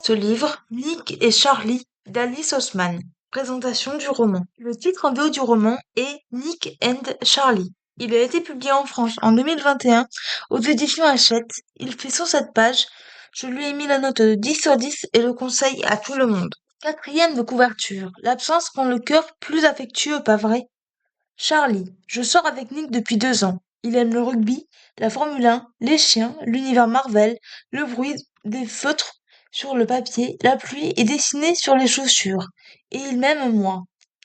Ce livre, Nick et Charlie d'Alice Oseman. Présentation du roman. Le titre en VO du roman est Nick and Charlie. Il a été publié en France en 2021 aux éditions Hachette. Il fait 107 pages. Je lui ai mis la note de 10 sur 10 et le conseille à tout le monde. Quatrième de couverture. L'absence rend le cœur plus affectueux, pas vrai? Charlie. Je sors avec Nick depuis 2 ans. Il aime le rugby, la Formule 1, les chiens, l'univers Marvel, le bruit des feutres sur le papier, la pluie est dessinée sur les chaussures. Et il m'aime moi.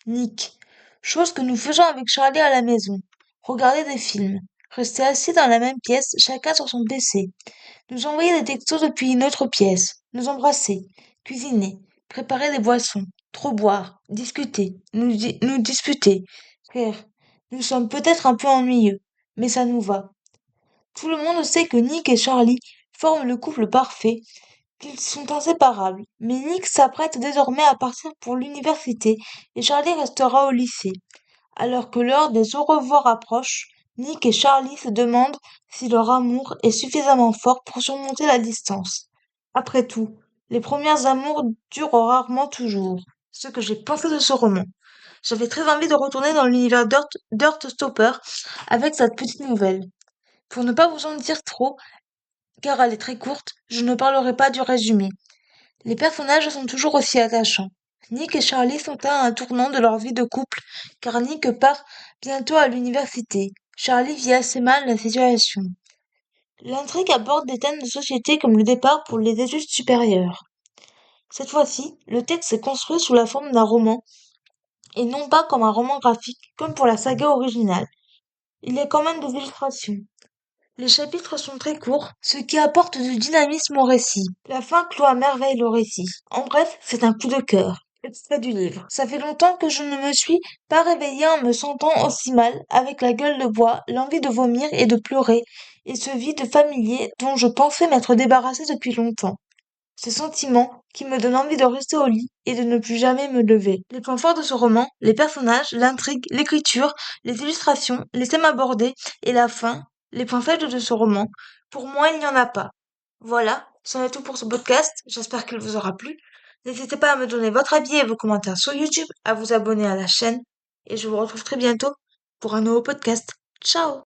Nick. Chose que nous faisons avec Charlie à la maison. Regarder des films. Rester assis dans la même pièce, chacun sur son PC. Nous envoyer des textos depuis une autre pièce. Nous embrasser. Cuisiner. Préparer des boissons. Trop boire. Discuter. Nous disputer. Rire. Nous sommes peut-être un peu ennuyeux, mais ça nous va. Tout le monde sait que Nick et Charlie forment le couple parfait, qu'ils sont inséparables. Mais Nick s'apprête désormais à partir pour l'université et Charlie restera au lycée. Alors que l'heure des au revoir approche, Nick et Charlie se demandent si leur amour est suffisamment fort pour surmonter la distance. Après tout, les premiers amours durent rarement toujours. Ce que j'ai pensé de ce roman. J'avais très envie de retourner dans l'univers Stopper avec cette petite nouvelle. Pour ne pas vous en dire trop, car elle est très courte, je ne parlerai pas du résumé. Les personnages sont toujours aussi attachants. Nick et Charlie sont à un tournant de leur vie de couple, car Nick part bientôt à l'université. Charlie vit assez mal la situation. L'intrigue aborde des thèmes de société comme le départ pour les études supérieures. Cette fois-ci, le texte est construit sous la forme d'un roman, et non pas comme un roman graphique, comme pour la saga originale. Il y a quand même des illustrations. Les chapitres sont très courts, ce qui apporte du dynamisme au récit. La fin clôt à merveille le récit. En bref, c'est un coup de cœur. Extrait du livre. Ça fait longtemps que je ne me suis pas réveillée en me sentant aussi mal, avec la gueule de bois, l'envie de vomir et de pleurer, et ce vide familier dont je pensais m'être débarrassée depuis longtemps. Ce sentiment qui me donne envie de rester au lit et de ne plus jamais me lever. Les points forts de ce roman, les personnages, l'intrigue, l'écriture, les illustrations, les thèmes abordés et la fin, les points faibles de ce roman, pour moi il n'y en a pas. Voilà, c'en est tout pour ce podcast, j'espère qu'il vous aura plu. N'hésitez pas à me donner votre avis et vos commentaires sur YouTube, à vous abonner à la chaîne, et je vous retrouve très bientôt pour un nouveau podcast. Ciao!